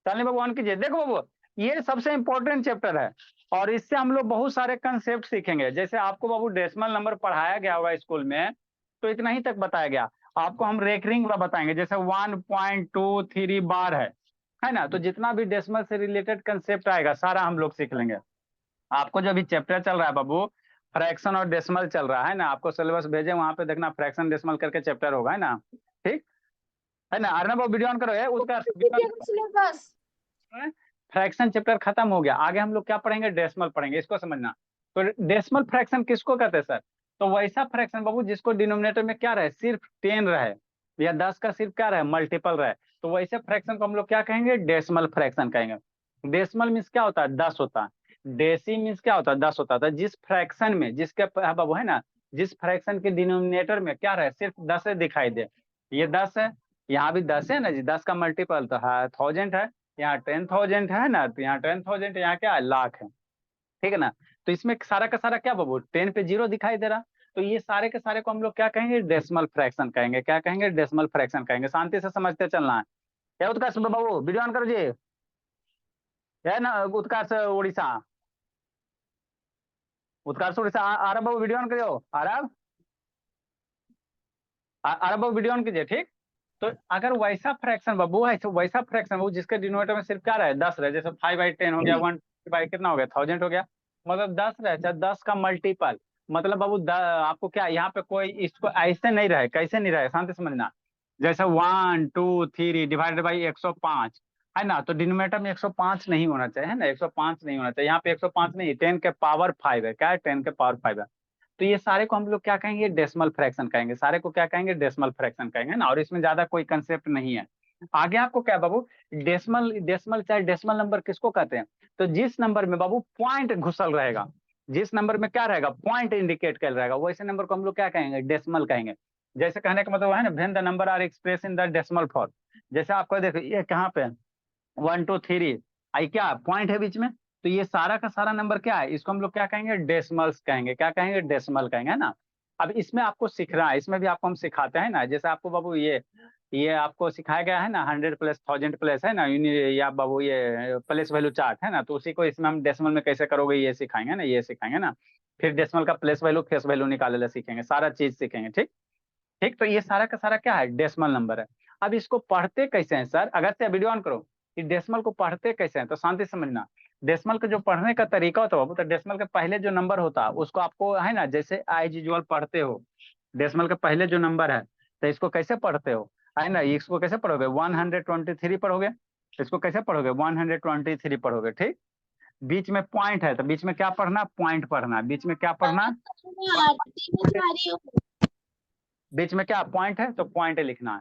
चलिए बाबू ऑन कीजिए। देखो बाबू, ये सबसे इंपॉर्टेंट चैप्टर है और इससे हम लोग बहुत सारे कंसेप्ट सीखेंगे। जैसे आपको बाबू डेसिमल नंबर पढ़ाया गया होगा स्कूल में, तो इतना ही तक बताया गया। आपको हम रेकरिंग वाला बताएंगे, जैसे 1.23 बार है ना। तो जितना भी डेसिमल से रिलेटेड कंसेप्ट आएगा सारा हम लोग सीख लेंगे। आपको जो भी चैप्टर चल रहा है बाबू, फ्रैक्शन और डेसिमल चल रहा है ना, आपको सिलेबस भेजे वहां पे देखना, फ्रैक्शन डेसिमल करके चैप्टर होगा, है ना। ठीक है ना। अर्नब बाबू वीडियो ऑन करो, है उसका सिलेबस। फ्रैक्शन चैप्टर खत्म हो गया। आगे हम लोग क्या पढ़ेंगे, डेसिमल पढ़ेंगे, इसको समझना। तो डेसिमल फ्रैक्शन किसको कहते हैं सर? तो वैसा फ्रैक्शन बाबू जिसको डिनोमिनेटर में क्या रहे, सिर्फ 10 रहे, या 10 का सिर्फ क्या रहे, मल्टीपल रहे। तो वैसे फ्रैक्शन को हम लोग क्या कहेंगे, डेसिमल फ्रैक्शन कहेंगे। डेसिमल मीन्स क्या होता है, 10 होता है। डेसी मीन्स क्या होता है, 10 होता है। तो जिस फ्रैक्शन में जिसके बाबू है ना, जिस फ्रैक्शन के डिनोमिनेटर में क्या रहे, सिर्फ 10 दिखाई दे। ये 10 है, यहाँ भी 10 है ना जी, 10 का मल्टीपल तो है 1000 है, यहाँ 10,000 है ना, तो यहाँ 10,000, यहाँ क्या है, लाख है। ठीक है ना। तो इसमें सारा का सारा क्या बाबू, 10 पे जीरो दिखाई दे रहा। तो ये सारे के सारे को हम लोग क्या कहेंगे, डेसिमल फ्रैक्शन कहेंगे। क्या कहेंगे, डेसिमल फ्रैक्शन कहेंगे। शांति से समझते चलना है। क्या उत्कर्ष बाबू वीडियो ऑन करो जी, है ना। उत्कर्ष उड़ीसा, उत्कर्ष उड़ीसा आरब बाबू वीडियो ऑन करियो। आरब आरब बाबू वीडियो ऑन कीजिए। ठीक। तो अगर वैसा फ्रैक्शन बाबू, ऐसे वैसा फ्रैक्शन बाबू जिसके डिनोमिनेटर में सिर्फ क्या रहे, 10 रहे, जैसे 5/10 हो गया, 1 कितना हो गया, 1000 हो गया। मतलब 10 रहे, चाहे 10 का मल्टीपल। मतलब बाबू आपको क्या यहाँ पे कोई इसको ऐसे नहीं रहे, कैसे नहीं रहे, शांति समझना। जैसे 1 2 3 डिवाइडेड बाई 105, है ना। तो डिनोमिनेटर में 105 नहीं होना चाहिए, है ना, 105 नहीं होना चाहिए। यहाँ पे 105 नहीं, 10 के पावर 5 है। क्या है, 10 के पावर 5 है। तो ये सारे को हम लोग क्या कहेंगे, डेसिमल फ्रैक्शन कहेंगे। सारे को क्या कहेंगे, डेसिमल फ्रैक्शन कहेंगे ना। और इसमें ज्यादा कोई कंसेप्ट नहीं है। आगे आपको क्या बाबू, डेसिमल डेसिमल चाहे डेसिमल नंबर किसको कहते हैं? तो जिस नंबर में बाबू पॉइंट घुसल रहेगा, जिस नंबर में क्या रहेगा, पॉइंट इंडिकेट कर रहेगा, वैसे नंबर को हम लोग क्या कहेंगे, डेसिमल कहेंगे। जैसे कहने का मतलब है ना, when the number are express in the decimal form. जैसे आपको देखो ये कहाँ पे, 1 2 3, आई क्या पॉइंट है बीच में। तो ये सारा का सारा नंबर क्या है, इसको हम लोग क्या कहेंगे, डेसिमल्स कहेंगे। क्या कहेंगे, डेसिमल कहेंगे, है ना। अब इसमें आपको सीखना है, इसमें भी आपको हम सिखाते हैं ना। जैसे आपको बाबू ये आपको सिखाया गया है ना, 100 प्लस 1000 प्लस, है ना, या बाबू ये प्लेस वैल्यू चार्ट है ना। तो उसी को इसमें हम डेसिमल में कैसे करोगे ये सिखाएंगे ना, ये सिखाएंगे ना। फिर डेसिमल का प्लेस वैल्यू फेस वैल्यू निकाले सीखेंगे, सारा चीज सीखेंगे। ठीक। ठीक। तो ये सारा का सारा क्या है, डेसिमल नंबर है। अब इसको पढ़ते कैसे हैं सर, अगर से वीडियो ऑन करो, कि डेसिमल को पढ़ते कैसे हैं, तो शांति से समझना। डेसिमल का जो पढ़ने का तरीका होता है, तो डेसिमल के पहले जो नंबर होता है उसको आपको है ना, जैसे एज यूजुअल पढ़ते हो। डेसिमल के पहले जो नंबर है, तो इसको कैसे पढ़ते हो, है ना। इसको कैसे पढ़ोगे, 123 पढ़ोगे। इसको कैसे पढ़ोगे, 123 पढ़ोगे। ठीक। बीच में पॉइंट है, तो बीच में क्या पढ़ना, पॉइंट पढ़ना। बीच में क्या पढ़ना, मैं आरती में जा रही हूँ। बीच में क्या पॉइंट है, तो पॉइंट लिखना है।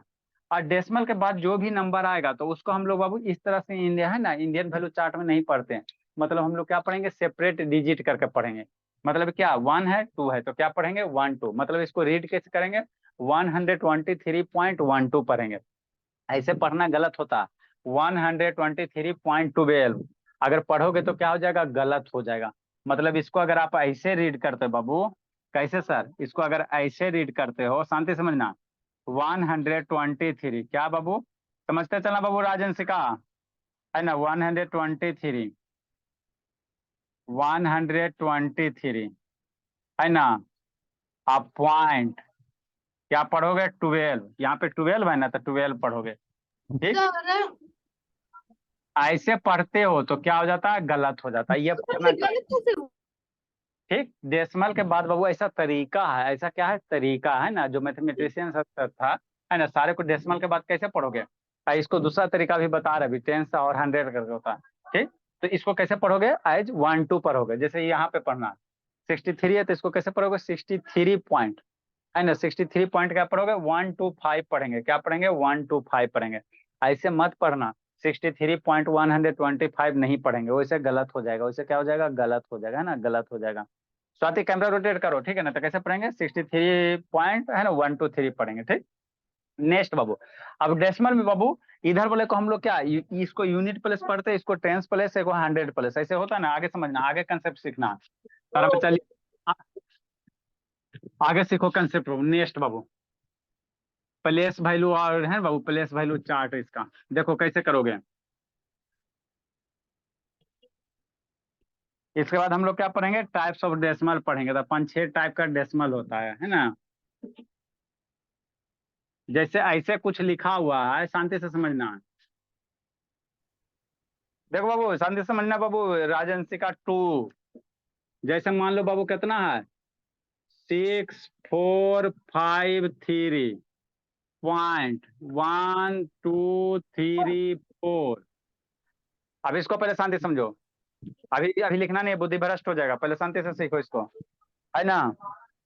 और डेसिमल के बाद जो भी नंबर आएगा, तो उसको हम लोग बाबू इस तरह से, इंडिया है ना, इंडियन वैल्यू चार्ट में नहीं पढ़ते हैं। मतलब हम लोग क्या पढ़ेंगे, सेपरेट डिजिट करके पढ़ेंगे। मतलब क्या, 1 है 2 है, तो क्या पढ़ेंगे, 1 2। मतलब इसको रीड कैसे करेंगे, 123.12 पढ़ेंगे। ऐसे पढ़ना गलत होता है, 123.12 अगर पढ़ोगे तो क्या हो जाएगा, गलत हो जाएगा। मतलब इसको अगर आप ऐसे रीड करते हो बाबू, कैसे सर, इसको अगर ऐसे रीड करते हो, शांति समझना, 123, क्या बाबू, समझते चलना बाबू, राजन का है ना, 123, 123, है ना। आप पॉइंट क्या पढ़ोगे, 12, यहाँ पे 12 है ना, तो 12 पढ़ोगे। ठीक। ऐसे पढ़ते हो तो क्या हो जाता है, गलत हो जाता है, ये पढ़ना चाहिए। गलत कैसे हुआ? ठीक। डेसिमल के बाद बाबू ऐसा तरीका है, ऐसा क्या है, तरीका है ना, जो मैथमेटिशियन था, है ना, सारे को डेसिमल के बाद कैसे पढ़ोगे। इसको दूसरा तरीका भी बता रहे, अभी 10 से और 100 करके होता है। ठीक। तो इसको कैसे पढ़ोगे, एज 1 2 पढ़ोगे। जैसे यहाँ पे पढ़ना 63 है, तो इसको कैसे पढ़ोगे, 63 पॉइंट, है ना। 63 पॉइंट क्या पढ़ोगे, 125 पढ़ेंगे। क्या पढ़ेंगे, 125 पढ़ेंगे। ऐसे मत पढ़ना, 63.125 नहीं पढ़ेंगे, वैसे गलत हो जाएगा। वैसे क्या हो जाएगा, गलत हो जाएगा, है ना, गलत हो जाएगा। स्वाति कैमरा रोटेट करो, ठीक है ना। तो कैसे पढ़ेंगे, 63 पॉइंट है ना, 123 पढ़ेंगे। ठीक। नेक्स्ट बाबू, अब डेसिमल में बाबू, इधर बोले को हम लोग क्या, इसको यूनिट प्लेस पढ़ते हैं, इसको टेंस प्लेस, इसको 100 प्लेस, ऐसे होता है ना। आगे समझना, आगे कंसेप्ट सीखना। सारा पे चलिए, आगे सीखो कंसेप्ट। नेक्स्ट बाबू, प्लेस वैल्यू और है ना बाबू, प्लेस वैल्यू चार्ट इसका। देखो कैसे करोगे। इसके बाद हम लोग क्या पढ़ेंगे, टाइप्स ऑफ डेसिमल पढ़ेंगे। तो 5-6 टाइप का डेसिमल होता है ना। जैसे ऐसे कुछ लिखा हुआ है, शांति से समझना है। देखो बाबू, शांति से समझना बाबू। राजंशी का 2, जैसे मान लो बाबू कितना है, 6453.1234। अब इसको पहले शांति से समझो। अभी अभी लिखना नहीं है, बुद्धि भ्रष्ट हो जाएगा। पहले शांति से सीखो इसको, है ना।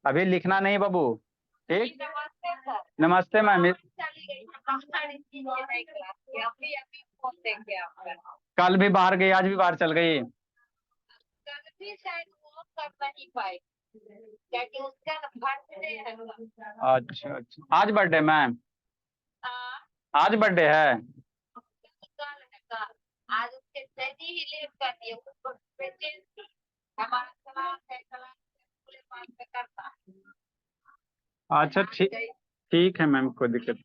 अभी लिखना नहीं बाबू, ठीक। नमस्ते सर। नमस्ते मैम। चली गई हमारी चीजें नहीं क्लास की, अभी अभी फोन देंगे आपका। कल भी बाहर गई, आज भी बाहर चल गई। कल भी शायद वो कर नहीं पाए, क्योंकि उसका बर्थडे है। अच्छा अच्छा, आज बर्थडे मैम, हाँ, आज बर्थडे है। कल है कल। आज उसके सैदी ही लेट कर दिए, उसको पेशेंट थी। हमारा क्लास है, क्लास पूरे पास में करता है। अच्छा ठीक, ठीक है मैम, कोई दिक्कत।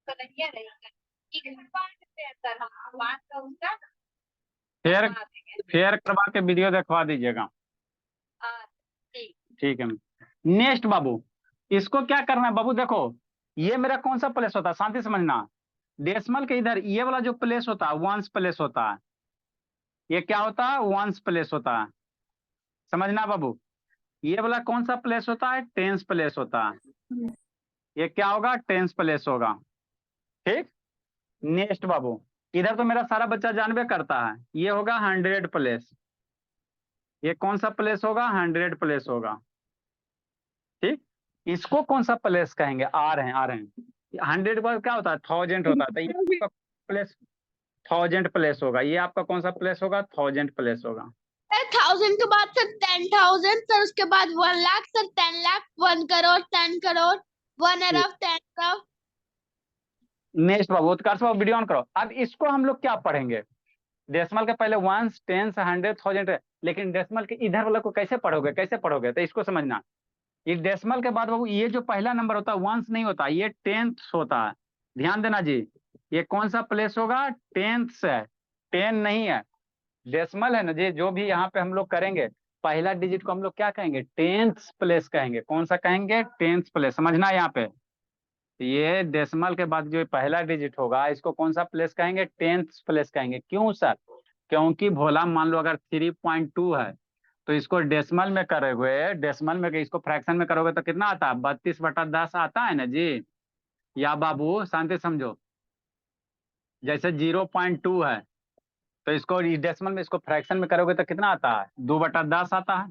तो नहीं रहेगा। एक बात है सर, हम बात का उसका फेयर, करवा देंगे। फेयर करवा के वीडियो दिखवा दीजिएगा। हाँ, ठीक। ठीक है। नेक्स्ट बाबू, इसको क्या करना है बाबू, देखो ये मेरा कौन सा प्लेस होता है, शांति से समझना। डेसिमल के इधर ये वाला जो प्लेस होता है, वंस प्लेस होता है। ये क्या होता है, वंस प्लेस होता है। समझना बाबू। ये वाला कौन सा प्लेस होता है, टेंस प्लेस होता है। ये क्या होगा, टेंस प्लेस होगा। ठीक। नेक्स्ट बाबू, इधर तो मेरा सारा बच्चा जानबे करता है, ये होगा 100 प्लेस। ये कौन सा प्लेस होगा, 100 प्लेस होगा। ठीक। इसको कौन सा प्लेस कहेंगे, आ रहे हैं आ रहे हैं। 100 का क्या होता है, 1000 होता है। तो ये आपका प्लेस 1000 प्लेस होगा। ये आपका कौन सा प्लेस होगा, 1000 प्लेस होगा। 1000 के बाद सर 10,000, सर उसके बाद 1 lakh, sir 10 lakh, 1 crore, 10 crore, 1 Arab, 10 crore. Next Babu, Utkarsh Babu video on करो। अब इसको हम लोग क्या पढ़ेंगे, डेसिमल के पहले वंस, टेंस, 100, 1000 है। लेकिन डेसिमल के इधर वाले को कैसे पढ़ोगे, कैसे पढ़ोगे, तो इसको समझना। ये डेसिमल के बाद बाबू, ये जो पहला नंबर होता है वंस नहीं होता, ये टेंथ होता है। ध्यान देना जी। ये कौन सा प्लेस होगा, टेंथ है, 10 नहीं है। डेसिमल है ना जी, जो भी यहाँ पे हम लोग करेंगे, पहला डिजिट को हम लोग क्या कहेंगे, टेंथ प्लेस कहेंगे। कौन सा कहेंगे, टेंथ प्लेस। समझना यहाँ पे, ये डेसिमल के बाद जो पहला डिजिट होगा, इसको कौन सा प्लेस कहेंगे, टेंथ प्लेस कहेंगे। क्यों सर, क्योंकि भोला मान लो अगर 3.2 है, तो इसको डेसिमल में करोगे, डेसिमल में इसको फ्रैक्शन में करोगे तो कितना आता है, 32/10 आता है ना जी। या बाबू शांति समझो, जैसे 0.2 है, तो इसको डेसिमल में, इसको फ्रैक्शन में करोगे तो कितना आता है, 2/10 आता है।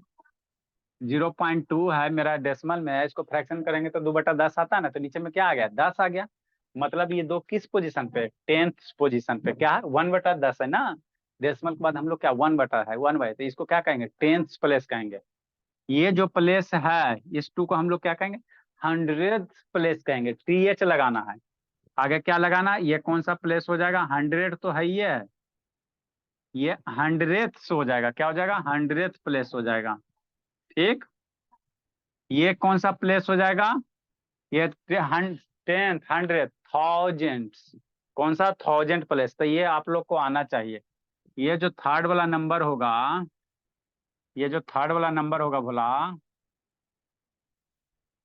0.2 है मेरा, डेसिमल में है, इसको फ्रैक्शन करेंगे तो 2/10 आता है ना। तो नीचे में क्या आ गया, 10 आ गया। मतलब ये दो किस पोजीशन पे, टेंथ पोजीशन पे। क्या है, 1/10 है ना। डेसिमल के बाद हम लोग क्या, 1/, है 1/, तो इसको क्या कहेंगे, टेंथ प्लेस कहेंगे। ये जो प्लेस है, इस 2 को हम लोग क्या कहेंगे, 100th प्लेस कहेंगे। TH लगाना है, आगे क्या लगाना, ये कौन सा प्लेस हो जाएगा, 100 तो है ये 100th हो जाएगा। क्या हो जाएगा, 100th प्लेस हो जाएगा। ठीक। ये कौन सा प्लेस हो जाएगा, ये 10th, 100, 1000, कौन सा, 1000 प्लेस। तो ये आप लोग को आना चाहिए। ये जो थर्ड वाला नंबर होगा, ये जो थर्ड वाला नंबर होगा भोला,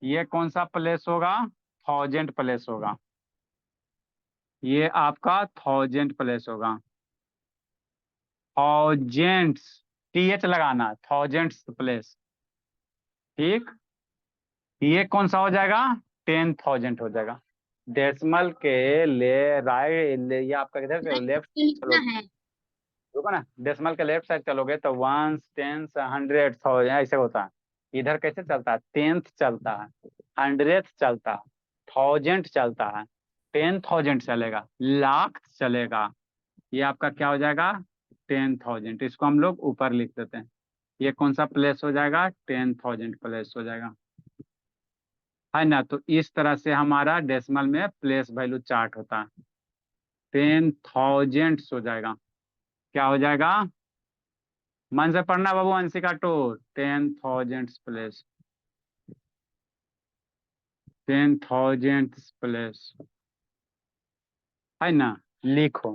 ये कौन सा प्लेस होगा, 1000 प्लेस होगा। ये आपका 1000 प्लेस होगा। थाउजेंड्स, TH लगाना, 1000th प्लेस। ठीक। ये कौन सा हो जाएगा, 10,000 हो जाएगा। डेसिमल के ये आपका किधर से, लेफ्ट लिखना चलोगे, है। रुको ना, डेसिमल के लेफ्ट साइड चलोगे तो वंस, टेंस, 100, 1000 ऐसे होता है। इधर कैसे चलता है, टेंथ चलता है, 100th चलता है, 1000 चलता है, 10,000 चलेगा, लाख चलेगा। ये आपका क्या हो जाएगा, 10,000। इसको हम लोग ऊपर लिख देते हैं। ये कौन सा प्लेस हो जाएगा, 10,000 प्लेस हो जाएगा, है ना। तो इस तरह से हमारा डेसिमल में प्लेस वैल्यू चार्ट होता है। 10,000 हो जाएगा। क्या हो जाएगा, मन से पढ़ना बाबू, अंशिका टू, 10,000 प्लेस, 10,000 प्लेस है ना, लिखो।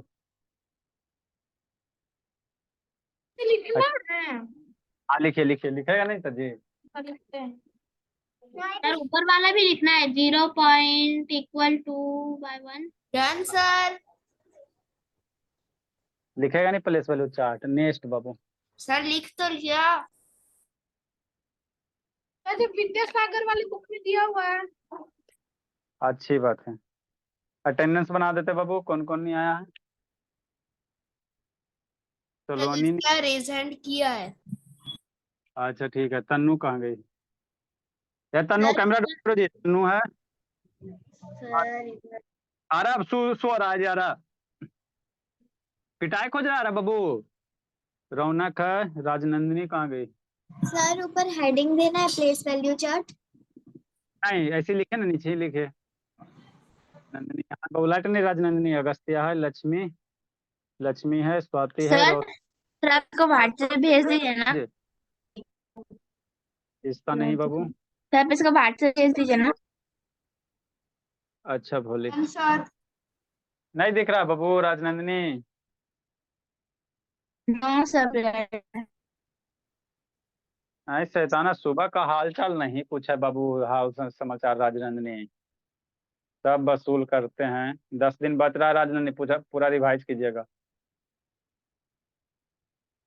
लिखना है। हाँ लिखिए लिखिए, लिखेगा नहीं तो जी। लिखते हैं सर, ऊपर वाला भी लिखना है, 0.=2/1। Done sir. लिखेगा नहीं प्लेस वैल्यू चार्ट। नेक्स्ट बाबू। सर लिख तो लिया। अरे विद्यासागर वाली बुक में दिया हुआ है। अच्छी बात है। अटेंडेंस बना देते बाबू, कौन कौन नहीं आया है। सोलोनी ने, इसका रिजेंट किया है। अच्छा ठीक है। तन्नू कहाँ गई? ये तन्नू सर कैमरा करो जी। तन्नू है, सर आ रहा अब, सो रहा है जी, आ रहा। पिटाई खोज रहा है बाबू। रौनक है, राजनंदिनी कहाँ गई? सर ऊपर हेडिंग देना है, प्लेस वैल्यू चार्ट। नहीं ऐसे लिखे ना, नीचे ही लिखे। नंदिनी यहाँ बहुलाट नहीं, राजनंदिनी, अगस्त्या है, लक्ष्मी, लक्ष्मी है, स्वाति है, सर सर आपको व्हाट्सएप भेज दीजिए ना। जी। इसका नहीं बाबू। सर आप इसको व्हाट्सएप भेज दीजिए ना। अच्छा भोले, सर नहीं दिख रहा बाबू राजनंदिनी। No sir. नहीं शैताना, सुबह का हालचाल नहीं पूछा बाबू। हाल समाचार राजनंदिनी सब वसूल करते हैं। 10 दिन बच रहा है राजनंदिनी, पूछा पूरा रिवाइज कीजिएगा।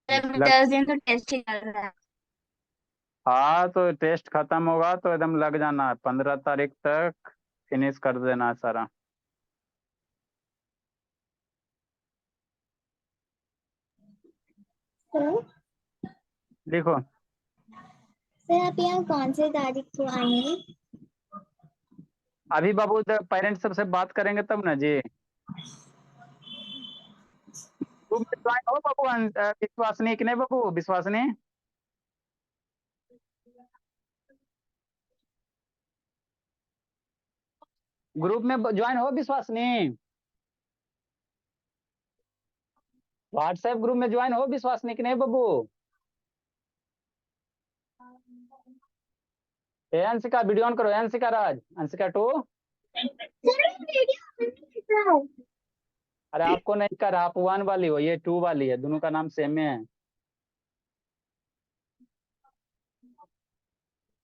10 दिन तो टेस्ट ही चल रहा है। हाँ तो टेस्ट खत्म होगा तो एकदम लग जाना है, 15 तारीख तक फिनिश कर देना है सारा। सर लिखो। सर आप यहाँ कौन से तारीख को आएंगे? अभी बाबू पेरेंट्स सबसे बात करेंगे तब ना जी। तुम ज्वाइन हो बाबू, विश्वासनी कि नहीं बाबू, विश्वासनी? ग्रुप में ज्वाइन हो विश्वासनी? व्हाट्सएप ग्रुप में ज्वाइन हो विश्वासनी कि नहीं बाबू? ए अंशिका वीडियो ऑन करो, अंशिका राज, अंशिका टू। अरे आपको नहीं कर, आप 1 वाली हो, ये 2 वाली है, दोनों का नाम सेम है।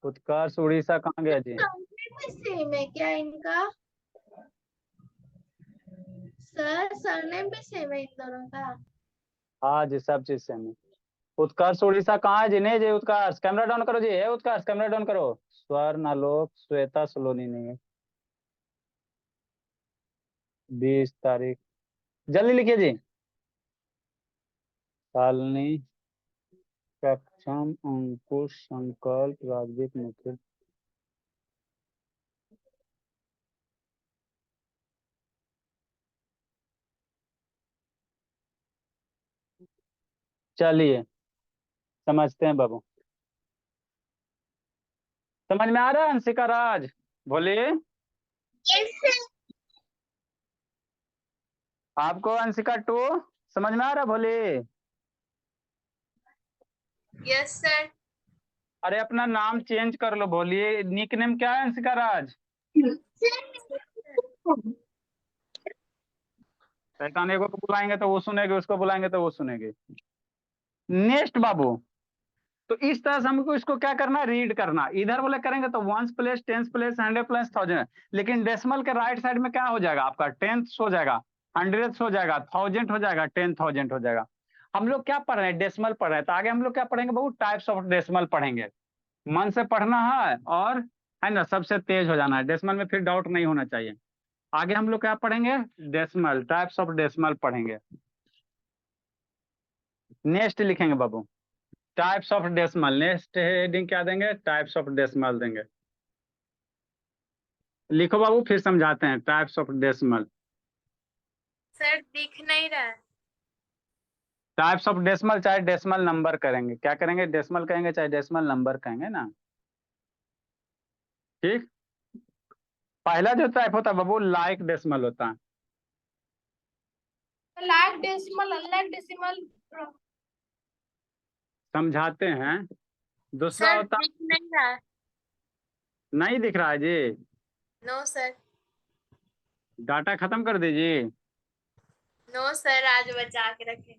उत्कर्ष उड़ीसा कहाँ गया जी? सेम है क्या इनका? सर सरनेम भी सेम है इन दोनों का। हाँ जी, सब चीज सेम है। उत्कर्ष उड़ीसा कहाँ है जी? नहीं जी, उत्कर्ष कैमरा डाउन करो जी, है उत्कर्ष कैमरा डाउन करो। स्वर्ण आलोक श्वेता सोलोनी नहीं है। 20 तारीख, जल्दी लिखिए जी। शालिनी, सक्षम, अंकुश, संकल्प, राजदीप, निखिल। चलिए समझते हैं बाबू। समझ में आ रहा है अंशिका राज? बोलिए। आपको अंशिका टू समझ में आ रहा है? बोलिए। Yes sir. अरे अपना नाम चेंज कर लो, बोलिए निक नेम क्या है अंशिका राज? शैतान एगो को बुलाएंगे तो वो सुनेगी, उसको बुलाएंगे तो वो सुनेगी। नेक्स्ट बाबू। तो इस तरह से हमको इसको क्या करना, रीड करना। इधर बोले करेंगे तो ones place, tens place, hundred place, thousand. लेकिन डेसिमल के राइट साइड में क्या हो जाएगा आपका, टेंथ हो जाएगा, हंड्रेड हो जाएगा, थाउजेंड हो जाएगा, 10,000 हो जाएगा। हम लोग क्या पढ़ रहे हैं, डेसिमल पढ़ रहे हैं। तो आगे हम लोग क्या पढ़ेंगे बाबू, टाइप्स ऑफ डेसिमल पढ़ेंगे। मन से पढ़ना है, और है ना सबसे तेज हो जाना है डेसिमल में, फिर डाउट नहीं होना चाहिए। आगे हम लोग क्या पढ़ेंगे, डेसिमल, टाइप्स ऑफ डेसिमल पढ़ेंगे। नेक्स्ट लिखेंगे बाबू types of decimal. Next heading क्या देंगे, टाइप्स ऑफ डेसिमल देंगे। लिखो बाबू, फिर समझाते हैं टाइप्स ऑफ डेसिमल। सर दिख नहीं रहा है। टाइप्स ऑफ डेसिमल, चाहे डेसिमल नंबर करेंगे, क्या करेंगे, डेसिमल कहेंगे चाहे डेसिमल नंबर कहेंगे ना। ठीक। पहला जो टाइप होता है बाबू लाइक डेसिमल होता है। लाख डेसिमल, अलग डेसिमल। समझाते हैं। दूसरा सर होता, दिख नहीं रहा है। नहीं दिख रहा है जी। No sir. डाटा खत्म कर दीजिए। नो सर, आज बचा के रखें।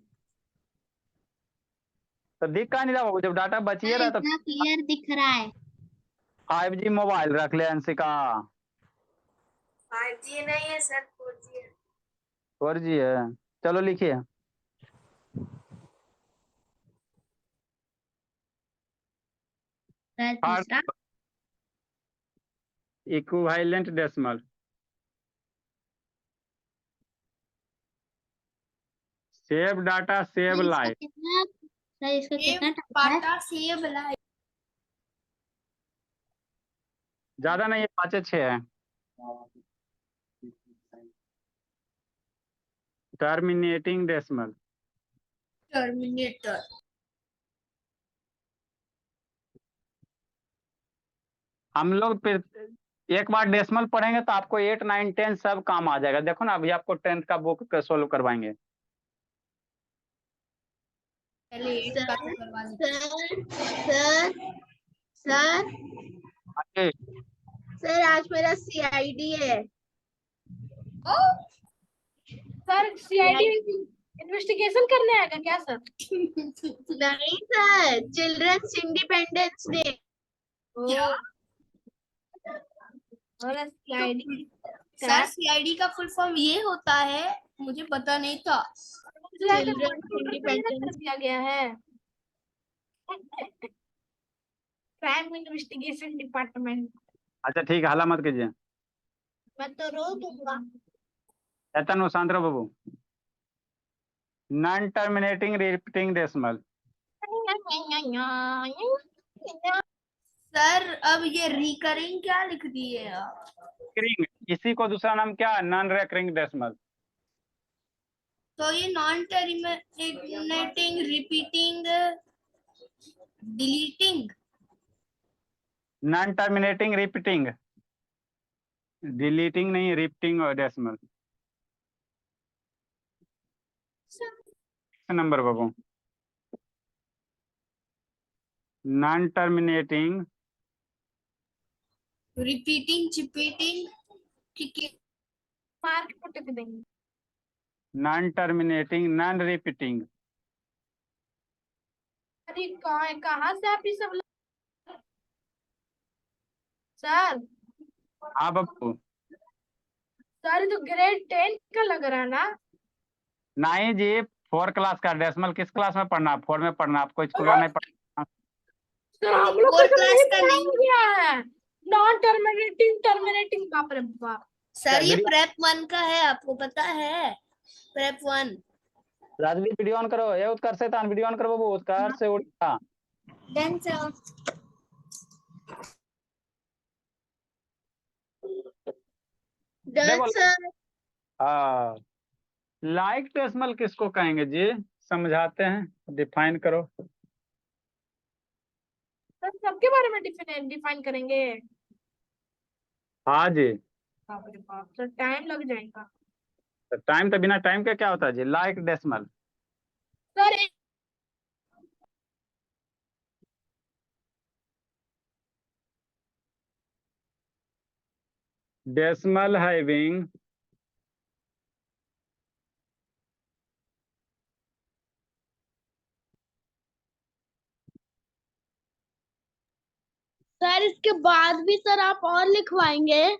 तो दिख का नहीं रहा बाबू, जब डाटा बचिए रहा तो इतना क्लियर दिख रहा है। 5G मोबाइल रख ले अंशिका। 5G नहीं है सर, 4G है। 4G है, चलो लिखिए। तीसरा। Equivalent decimal. Save data save इसका लाइफ। कितना सर, इसका कितना टाइप है? Data save life. ज्यादा नहीं है, 5 6 है। Terminating decimal. टर्मिनेटर। हम लोग फिर एक बार डेसिमल पढ़ेंगे तो आपको 8 9 10 सब काम आ जाएगा। देखो ना, अभी आपको 10th का बुक सोल्व करवाएंगे। पहले 8 का तो करवा लीजिए। सर सर आगे। सर, आज मेरा CID है। सर CID इन्वेस्टिगेशन करने आएगा क्या सर? नहीं सर, चिल्ड्रंस इंडिपेंडेंस डे। क्या? और CID सर, CID का फुल फॉर्म ये होता है, मुझे पता नहीं था। चिल्ड्रंस इंडिपेंडेंस दिया गया है। Crime investigation department. अच्छा ठीक है, हल्ला मत कीजिए। मैं तो रो दूंगा। चेतन शांत रहो बाबू। Non terminating repeating decimal. Sir, अब ये रिकरिंग क्या लिख दिए आप? रिकरिंग, इसी को दूसरा नाम क्या, नॉन रिकरिंग डेसिमल। तो ये non terminating, repeating, deleting. Non terminating repeating, deleting नहीं, रिपीटिंग और डेसिमल। नंबर बाबू, नॉन टर्मिनेटिंग रिपीटिंग, चिपीटिंग, ठीक है। मार्क पुट कर देंगे। Non terminating non repeating. अरे कहाँ से आप ये सब सर? हाँ बाबू। सर, तो ग्रेड 10 का लग रहा है ना? नहीं जी, 4 क्लास का डेसिमल किस क्लास में पढ़ना, 4 में पढ़ना, आपको स्कूल का नहीं पढ़ना। सर, हम लोग को तो नहीं पढ़ाया गया है। नॉन टर्मिनेटिंग टर्मिनेटिंग, बाप रे बाप। सर, ये वीडियो, प्रेप 1 का है, आपको पता है? प्रेप 1। राजवीर वीडियो ऑन करो, ये उत्कर्ष से तान वीडियो ऑन करो बाबू, उत्कर्ष से उड़ता। Done sir. डन देखो, सर। हाँ, लाइक डेसिमल किसको कहेंगे जी, समझाते हैं, डिफाइन करो। सर, सबके बारे में डिफाइन करेंगे? हाँ जी। बाप रे बाप, सर टाइम लग जाएगा। तो टाइम, तो बिना टाइम के क्या होता है जी, like decimal. Sir decimal having sir, इसके बाद भी सर आप और लिखवाएंगे?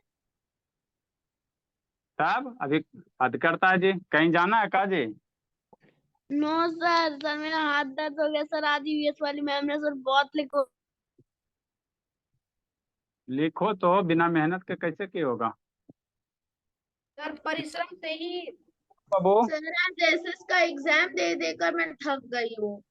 तब अभी हद करता है जी, कहीं जाना है का जी। नो सर, सर मेरा हाथ दर्द हो गया सर, आज यूएस वाली मैम ने सर बहुत लिखो। लिखो तो, बिना मेहनत के कैसे की होगा सर, परिश्रम से ही। बाबू। सर, आज एसएस का एग्जाम दे देकर मैं थक गई हूँ।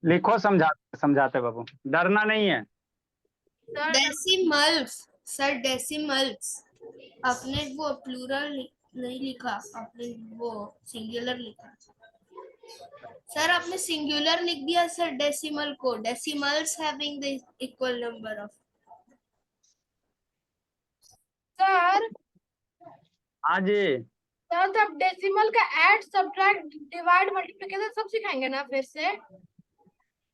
लिखो, समझाते समझाते बाबू, डरना नहीं है। Decimals sir, decimals. आपने वो प्लूरल नहीं लिखा, आपने वो सिंगुलर लिखा। सर आपने सिंगुलर लिख दिया सर, डेसिमल को। Decimals having the equal number of. Sir हाँ जी, सर जब डेसिमल का ऐड सब्ट्रैक्ट डिवाइड मल्टीप्लिकेशन सब सिखाएंगे ना फिर से?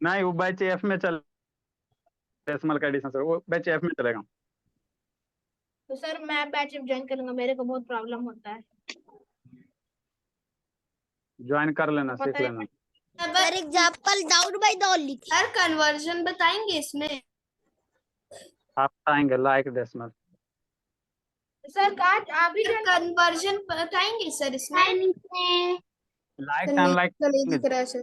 नहीं वो बैच एफ में चल, डेसिमल का एडिशन सर, वो बैच एफ में चलेगा। तो सर मैं बैच ज्वाइन करूंगा, मेरे को बहुत प्रॉब्लम होता है। ज्वाइन कर लेना, पता सीख है। लेना। Sir example down by down लिखिए। सर कन्वर्जन बताएंगे इसमें? आप आएंगे लाइक डेसिमल। सर आज अभी सर कन्वर्जन बताएंगे सर इसमें? लाइक एंड लाइक नहीं दिख रहा है सर।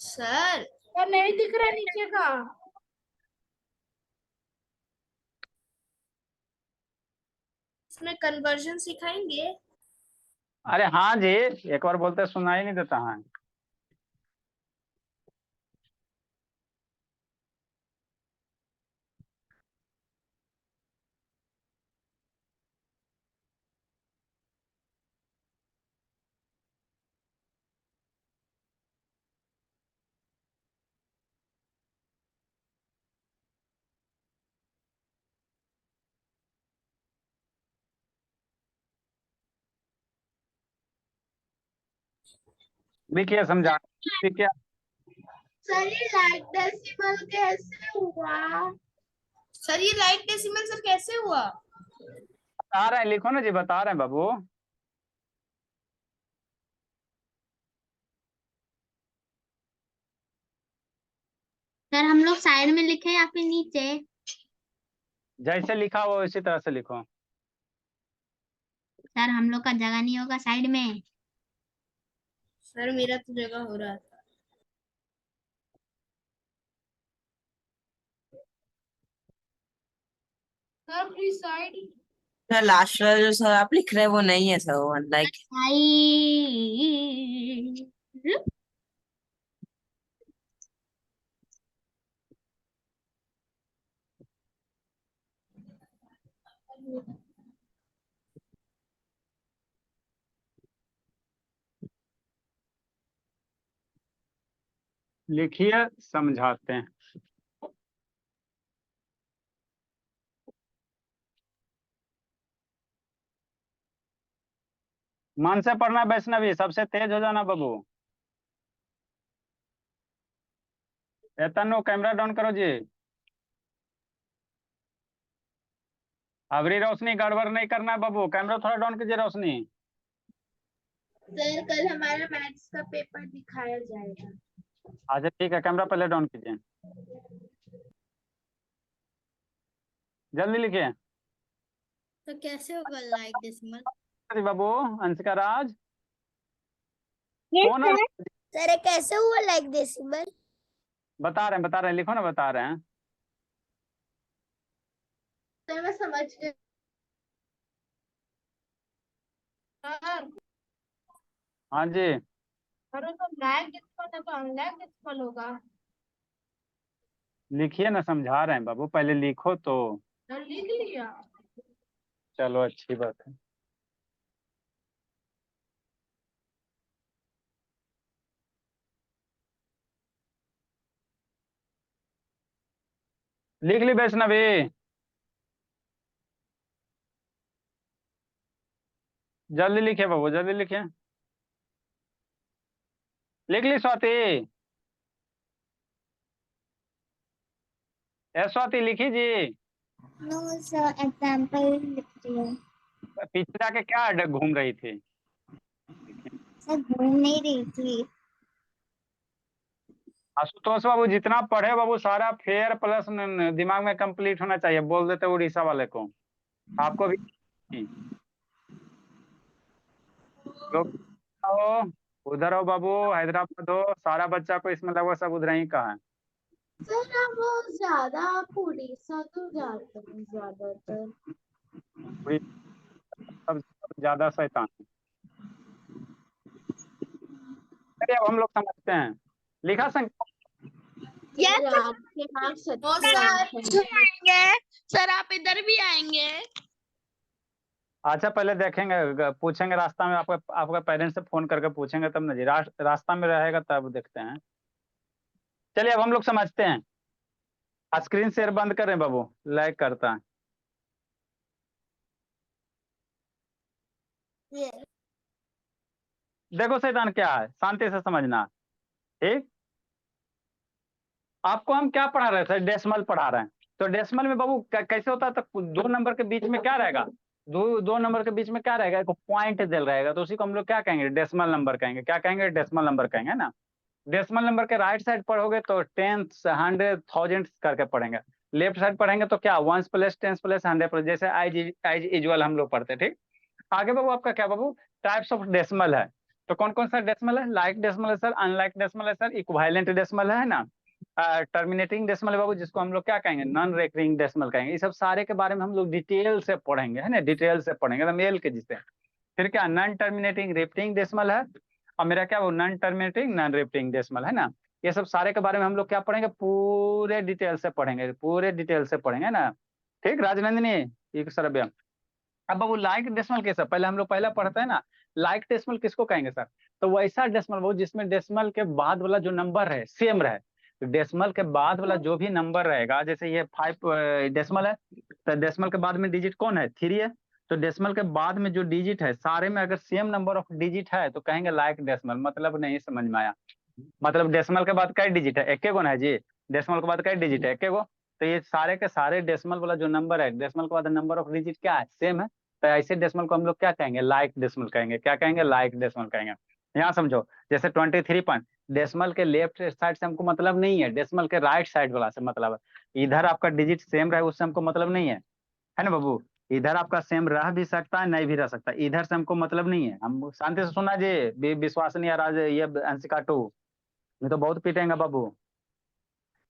सर सर नहीं दिख रहा है नीचे का। इसमें कन्वर्जन सिखाएंगे? अरे हाँ जी, एक बार बोलते सुनाई नहीं देता है। लिखिए, समझा, लिखिए। सर ये लाइक डेसिमल कैसे हुआ? सर ये लाइट डेसिमल सर कैसे हुआ? बता रहे हैं, लिखो ना जी, बता रहे हैं बाबू। सर हम लोग साइड में लिखे या फिर नीचे? जैसे लिखा हो उसी तरह से लिखो। सर हम लोग का जगह नहीं होगा साइड में। सर मेरा तो जगह हो रहा था। Sir please side. Sir last वाला जो सर आप लिख रहे हैं वो नहीं है सर, वो लाइक साइड। लिखिए, समझाते हैं। मन से पढ़ना वैष्णवी, सबसे तेज हो जाना बाबू। तन्नू कैमरा डाउन करो जी। अबरी रोशनी गड़बड़ नहीं करना है बाबू, कैमरा थोड़ा डाउन कीजिए रोशनी। सर कल हमारा मैथ्स का पेपर दिखाया जाएगा। अच्छा ठीक है, कैमरा पहले डाउन कीजिए, जल्दी लिखिए। तो कैसे होगा लाइट डेसिमल? अरे बाबू, अंशिका राज, कौन है? सर ये कैसे हुआ लाइट डेसिमल? बता रहे हैं, लिखो ना, बता रहे हैं। सर मैं समझ गई। सर हाँ जी, सर तो लैग डेसिमल है तो अनलैग डेसिमल होगा। लिखिए ना, समझा रहे हैं बाबू, पहले लिखो तो। सर लिख लिया। चलो अच्छी बात है। लिख ली वैष्णवी? जल्दी लिखिए बाबू, जल्दी लिखिए। लिख ली स्वाति? स्वाति लिखी जी। नो सर एग्जांपल लिख दिया। पीछे जाके क्या घूम रही थी? सर घूम नहीं रही थी। आशुतोष बाबू, जितना पढ़े बाबू सारा फेयर प्लस दिमाग में कंप्लीट होना चाहिए, बोल देते उड़ीसा वाले को। आपको भी लोग हो, उधर हो बाबू, हैदराबाद हो, सारा बच्चा को इसमें लगभग सब उधर ही का है। सर आप बहुत ज्यादा आप उड़ीसा तो जाते हैं ज्यादातर। सब ज्यादा शैतान है। चलिए अब हम लोग समझते हैं। लिखा नो सर। सर आप इधर भी आएंगे? अच्छा पहले देखेंगे, पूछेंगे रास्ता में, आपका पेरेंट्स से फोन करके पूछेंगे तब ना जी, रास्ता में रहेगा तब देखते हैं। चलिए अब हम लोग समझते हैं। स्क्रीन शेयर बंद करें बाबू, लाइक करता है। देखो शैतान क्या है, शांति से समझना, ठीक। आपको हम क्या पढ़ा रहे थे, डेसिमल पढ़ा रहे हैं। तो डेसिमल में बाबू कैसे होता है, तो 2 नंबर के बीच में क्या रहेगा, दो नंबर के बीच में क्या रहेगा, एक पॉइंट दिल रहेगा, तो उसी को हम लोग क्या कहेंगे, डेसिमल नंबर कहेंगे। क्या कहेंगे, डेसिमल नंबर कहेंगे ना। डेसिमल नंबर के राइट साइड पढ़ोगे तो टेंस, हंड्रेड, थाउजेंड करके पढ़ेंगे। लेफ्ट साइड पढ़ेंगे तो क्या, ones plus tens plus hundred plus, जैसे एज यूजुअल हम लोग पढ़ते, ठीक। आगे बाबू आपका क्या बाबू, टाइप्स ऑफ डेसिमल है। तो कौन कौन सा डेसिमल है, लाइक डेसिमल है सर, अनलाइक डेसिमल है सर, इक्विवेलेंट डेसिमल है ना, टर्मिनेटिंग डेसिमल है बाबू, जिसको हम लोग क्या कहेंगे, नॉन रेकरिंग डेसिमल कहेंगे। ये सब सारे के बारे में हम लोग डिटेल से पढ़ेंगे, है ना, डिटेल से पढ़ेंगे, तो मेल के जिससे। फिर क्या, नॉन टर्मिनेटिंग रिपीटिंग डेसिमल है, और मेरा क्या वो non terminating non repeating decimal है ना। ये सब सारे के बारे में हम लोग क्या पढ़ेंगे, पूरे डिटेल से पढ़ेंगे, पूरे डिटेल से पढ़ेंगे ना, ठीक राजनंदिनी, एक सरब्या। अब बाबू लाइक डेसिमल कैसा, पहले हम लोग पहला पढ़ते हैं ना, लाइक डेसिमल किसको कहेंगे सर, तो वैसा डेसिमल वो जिसमें डेसिमल के बाद वाला जो नंबर है सेम रहे। तो डेसिमल के बाद वाला जो भी नंबर रहेगा, जैसे ये 5 डेसिमल है, तो डेसिमल के बाद में डिजिट कौन है, 3 है। तो डेसिमल के बाद में जो डिजिट है सारे में अगर सेम नंबर ऑफ डिजिट है तो कहेंगे लाइक डेसिमल। मतलब नहीं समझ में आया, मतलब डेसिमल के बाद कई डिजिट है, एक गो ना है जी, डेसिमल के बाद कई डिजिट है, एक गो। तो ये सारे के सारे डेसिमल वाला जो नंबर है, डेसिमल के बाद नंबर ऑफ डिजिट क्या है, सेम है। तो ऐसे डेसिमल को हम लोग क्या कहेंगे, लाइक डेसिमल कहेंगे। क्या कहेंगे, लाइक डेसिमल कहेंगे। यहाँ समझो, जैसे 23 पॉइंट, डेसिमल के लेफ्ट साइड से हमको मतलब नहीं है, डेसिमल के राइट साइड वाला से मतलब है। इधर आपका डिजिट सेम रहे उससे हमको मतलब नहीं है ना बाबू। इधर आपका सेम रह भी सकता है, नहीं भी रह सकता, इधर से हमको मतलब नहीं है। हम शांति से सुना जी, विश्वास नहीं आ रहा ये अंशिका 2, नहीं तो बहुत पीटेंगे बाबू।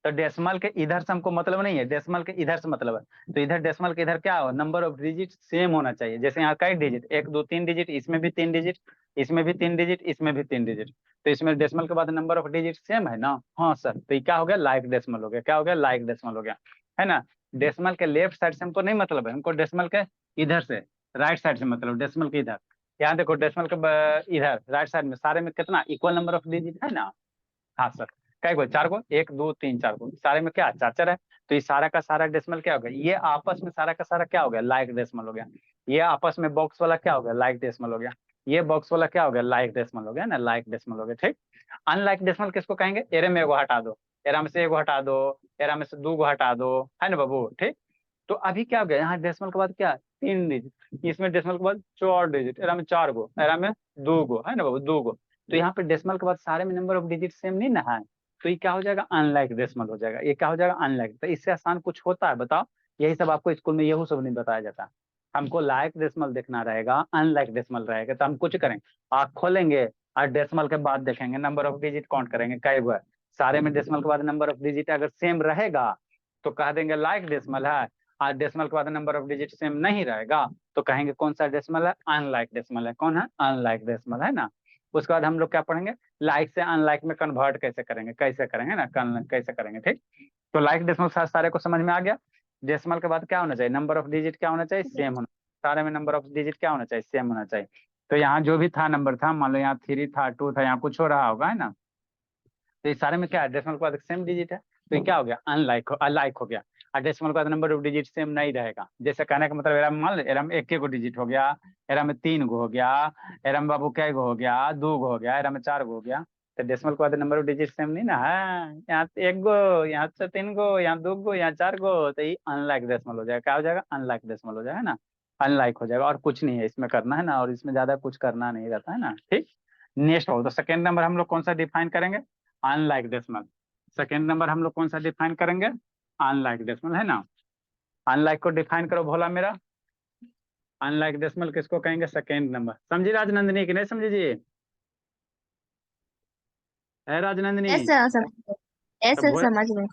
तो डेसिमल के इधर से हमको मतलब नहीं है, डेसिमल के इधर से मतलब है। तो इधर डेसिमल के इधर क्या हो, नंबर ऑफ डिजिट सेम होना चाहिए। जैसे यहाँ कई डिजिट, 1 2 3 डिजिट, इसमें भी 3 डिजिट, इसमें भी 3 डिजिट, इसमें भी 3 डिजिट। तो इसमें डेसिमल के बाद नंबर ऑफ डिजिट सेम है ना, हाँ सर। तो ये क्या हो गया, लाइक डेसिमल हो गया। क्या हो गया, लाइक डेसिमल हो गया, है ना। डेसिमल के लेफ्ट साइड से हमको नहीं मतलब है, हमको डेसिमल के इधर से, राइट साइड से मतलब, डेसिमल के इधर। यहाँ देखो डेसिमल के इधर राइट साइड में सारे में कितना इक्वल नंबर ऑफ डिजिट है ना, हाँ सर। कई गो, 4 गो, 1 2 3 4 गो, सारे में क्या 4 4 है। तो ये सारा का सारा डेसिमल क्या हो गया, ये आपस में सारा का सारा क्या हो गया, लाइक डेसिमल हो गया। ये आपस में बॉक्स वाला क्या हो गया, लाइक डेसिमल हो गया। ये बॉक्स वाला क्या हो गया, लाइक डेसिमल हो गया ना, लाइक डेसिमल हो गया, ठीक। अनलाइक डेसिमल किसको कहेंगे, एरे में एगो हटा दो, एरा में से एगो हटा दो, एरा में से 2 गो हटा दो, है ना बाबू, ठीक। तो अभी क्या हो गया, यहाँ डेसिमल के बाद क्या, 3 डिजिट, इसमें डेसिमल के बाद 4 डिजिट, एरा में 4 गो, एरा में 2 गो, है ना बाबू, 2 गो। तो यहाँ पे डेसिमल के बाद सारे में नंबर ऑफ डिजिट सेम नहीं ना है। तो ये क्या हो जाएगा, अनलाइक डेसिमल हो जाएगा। ये क्या हो जाएगा, अनलाइक। तो इससे आसान कुछ होता है बताओ, यही सब आपको स्कूल में यही सब नहीं बताया जाता। हमको लाइक डेसिमल देखना रहेगा, अनलाइक डेसिमल रहेगा, तो हम कुछ करेंगे, आँख खोलेंगे और डेसिमल के बाद देखेंगे, नंबर ऑफ डिजिट काउंट करेंगे कई गो है। सारे में डेसिमल के बाद नंबर ऑफ डिजिट अगर सेम रहेगा तो कह देंगे लाइक डेसिमल है। और डेसिमल के बाद नंबर ऑफ डिजिट सेम नहीं रहेगा तो कहेंगे कौन सा डेसिमल है, अनलाइक डेसिमल है। कौन है, अनलाइक डेसिमल, है ना। उसके बाद हम लोग क्या पढ़ेंगे, लाइक से अनलाइक में कन्वर्ट कैसे करेंगे, कैसे करेंगे ना, कैसे करेंगे, ठीक। तो लाइक डेसिमल सारे को समझ में आ गया। डेसिमल के बाद क्या होना चाहिए, नंबर ऑफ डिजिट क्या होना चाहिए, सेम होना। सारे में नंबर ऑफ डिजिट क्या होना चाहिए, सेम होना चाहिए। तो यहाँ जो भी था नंबर था, मान लो यहाँ 3 था, 2 था, यहाँ कुछ हो रहा होगा, है ना। तो इस सारे में क्या है, डेसिमल के बाद सेम डिजिट है, तो ये क्या हो गया, अनलाइक हो गया। और डेसिमल के बाद नंबर ऑफ डिजिट सेम नहीं रहेगा। जैसे कहने का मतलब, एरा में मान लो, एरा में 1 गो डिजिट हो गया, एरा में 3 गो हो गया, एरा में बाबू कै गो हो गया, 2 गो हो गया, एरा में 4 गो हो गया। तो डेसिमल के बाद नंबर ऑफ डिजिट सेम नहीं ना है, यहाँ 1 गो, यहाँ से 3 गो, यहाँ 2 गो, यहाँ 4 गो। तो ये अनलाइक डेसिमल हो जाएगा। क्या हो जाएगा, अनलाइक डेसिमल हो जाएगा ना, अनलाइक हो जाएगा। और कुछ नहीं है इसमें करना, है ना, और इसमें ज्यादा कुछ करना नहीं रहता है ना, ठीक। नेक्स्ट हो, तो सेकेंड नंबर हम लोग कौन सा डिफाइन करेंगे, अनलाइक डेसिमल। सेकेंड नंबर हम लोग कौन सा डिफाइन करेंगे, अनलाइक डेसिमल, है ना। अनलाइक को डिफाइन करो भोला मेरा, अनलाइक डेसिमल किसको कहेंगे, सेकेंड नंबर। समझी राजनंदिनी कि नहीं समझी जी, है राजनंदिनी। ऐसा समझ गए, तो ऐसा भोरे, समझ गए।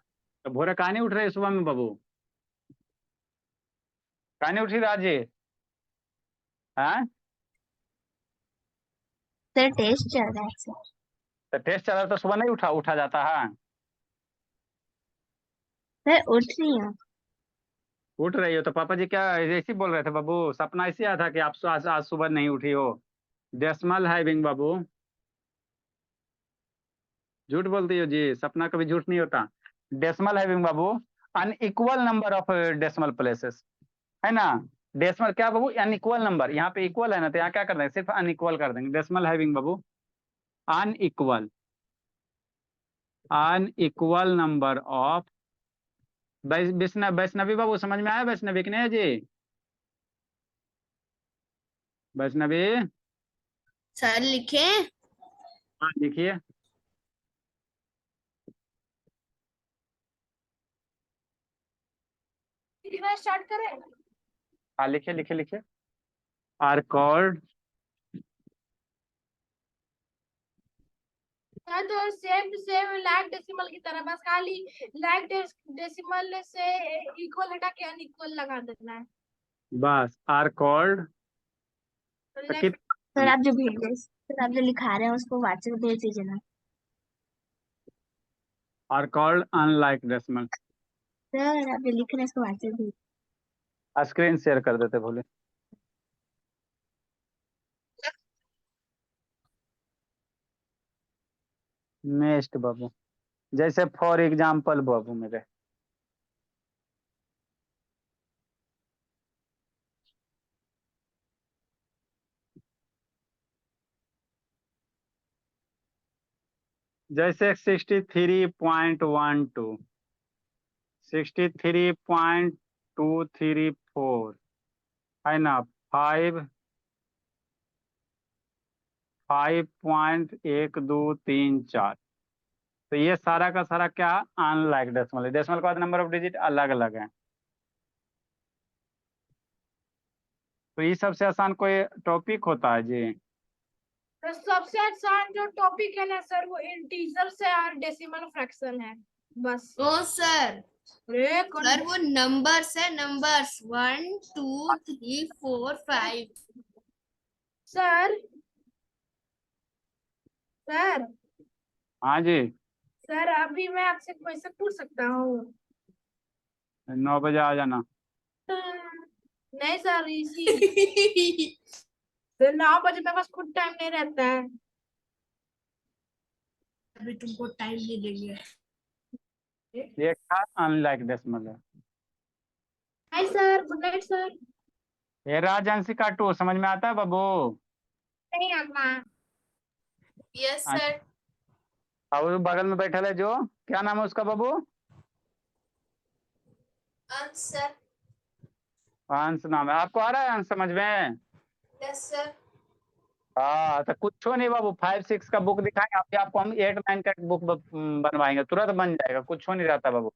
तो भोरे कहानी उठ रहे सुबह में बाबू, कहानी उठी राजी, हाँ। सर टेस्ट चल रहा है सर। तो टेस्ट चला तो सुबह नहीं उठा जाता है। सर उठ रही हूँ। उठ रही हो तो पापा जी क्या ऐसे ही बोल रहे थे बाबू? सपना ऐसे आया था कि आप आज सुबह नहीं उठी हो? डेसिमल हैविंग बाबू, झूठ बोलती हो जी, सपना कभी झूठ नहीं होता। डेसिमल हैविंग बाबू unequal number of decimal places, है ना। डेसिमल क्या बाबू? अनइक्वल नंबर, यहाँ पे इक्वल है ना, तो यहाँ क्या कर देंगे, सिर्फ अनइक्वल कर देंगे। डेसिमल हैविंग बाबू unequal, unequal number of Vaishnavi बाबू, समझ में आया वैष्णवी कि नहीं जी? वैष्णवी, सर लिखे। हाँ लिखिए। स्टार्ट करें। हाँ लिखिए लिखिए लिखिए। आर कॉल्ड, तो सेम लैग डेसिमल की तरह, बस खाली लैग डेसिमल से इक्वल हटा के अनइक्वल लगा देना है। बस आर कॉल्ड सर आप जो भेज रहे सर, आप जो लिखा रहे हैं उसको व्हाट्सएप भेज दीजिए ना। Are called unlike decimal. Sir आप जो लिख रहे हैं उसको व्हाट्सएप भेज। स्क्रीन शेयर कर देते बोले। नेक्स्ट बाबू, जैसे फॉर एग्जाम्पल बाबू मेरे, जैसे 63.12, 63.234, है ना, 5.1234। तो ये सारा का सारा क्या, अनलाइक डेसिमल है। डेसिमल के बाद नंबर ऑफ डिजिट अलग अलग है। तो ये सबसे आसान कोई टॉपिक होता है जी? तो सबसे आसान जो टॉपिक है ना सर, वो इंटीजर्स है और डेसिमल फ्रैक्शन है, बस। ओ सर, सर वो नंबर्स है, नंबर्स 1 2 3 4 5। सर सर हाँ जी, सर अभी मैं आपसे क्वेश्चन पूछ सकता हूँ? 9 बजे आ जाना। नहीं सर, इसी तो 9 बजे मेरे पास खुद टाइम नहीं रहता है। अभी तुमको टाइम नहीं देंगे। ये क्या अनलाइक डेसिमल है? Hi sir, good night sir. ये राजहंसी का टू समझ में आता है बाबू? नहीं आता। Yes sir. और वो बगल में बैठा है जो, क्या नाम है उसका बाबू? अंश सर। अंश नाम है। आपको आ रहा है अंश समझ में? Yes sir. हाँ तो कुछ नहीं बाबू, 5 6 का बुक दिखाएंगे अभी आपको हम, 8 9 का बुक बनवाएंगे, तुरंत बन जाएगा, कुछ नहीं रहता बाबू।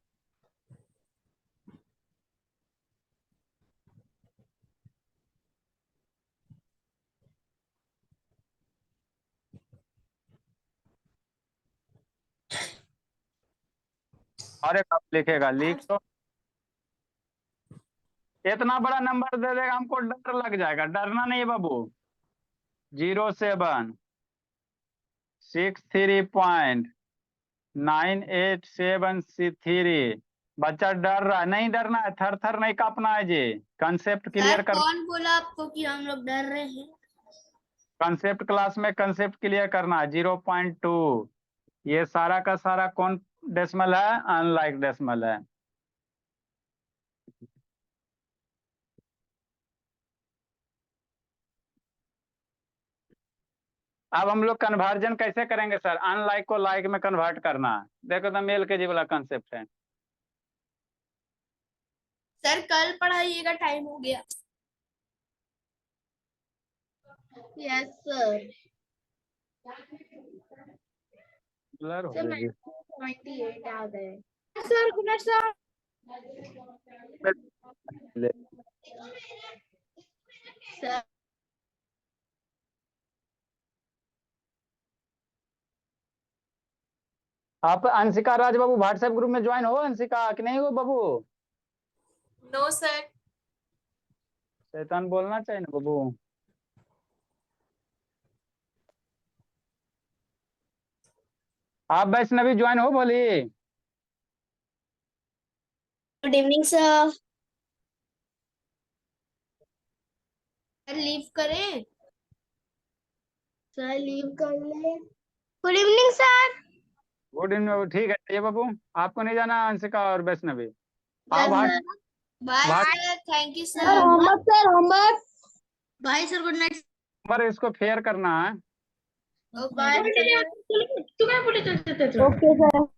अरे कब लिखेगा, लिख तो। इतना बड़ा नंबर दे देगा हमको, डर लग जाएगा। डरना नहीं है बाबू। 0763.9873। बच्चा डर रहा है, नहीं डरना है, थर थर नहीं कांपना है जी। कंसेप्ट क्लियर सर कर, कौन बोला आपको कि हम लोग डर रहे हैं? कंसेप्ट क्लास में कंसेप्ट क्लियर करना है। 0.2, ये सारा का सारा कौन डेसिमल है? अनलाइक डेसिमल है। अब हम लोग कन्वर्जन कैसे करेंगे सर? अनलाइक को लाइक में कन्वर्ट करना है। देखो तो मेल के जी वाला कंसेप्ट है। सर कल पढ़ाइएगा, टाइम हो गया। Yes sir. ब्लर हो सर गई 98 आ गए। Sir good night sir. जी। सर आप अंशिका राज बाबू व्हाट्सएप ग्रुप में ज्वाइन हो अंशिका कि नहीं हो बाबू? No sir. शैतान बोलना चाहिए ना बाबू। आप वैष्णवी ज्वाइन हो बोली। Good evening sir. Sir leave करें? सर लीव कर ले। Good evening sir. Good evening, ठीक है ये बाबू, आपको नहीं जाना अंशिका और वैष्णवी। आप सर बाय बात- sir, thank you sir sir. Homework sir homework. Bye sir good night. पर इसको फेयर करना है। Okay bye sir. Okay sir.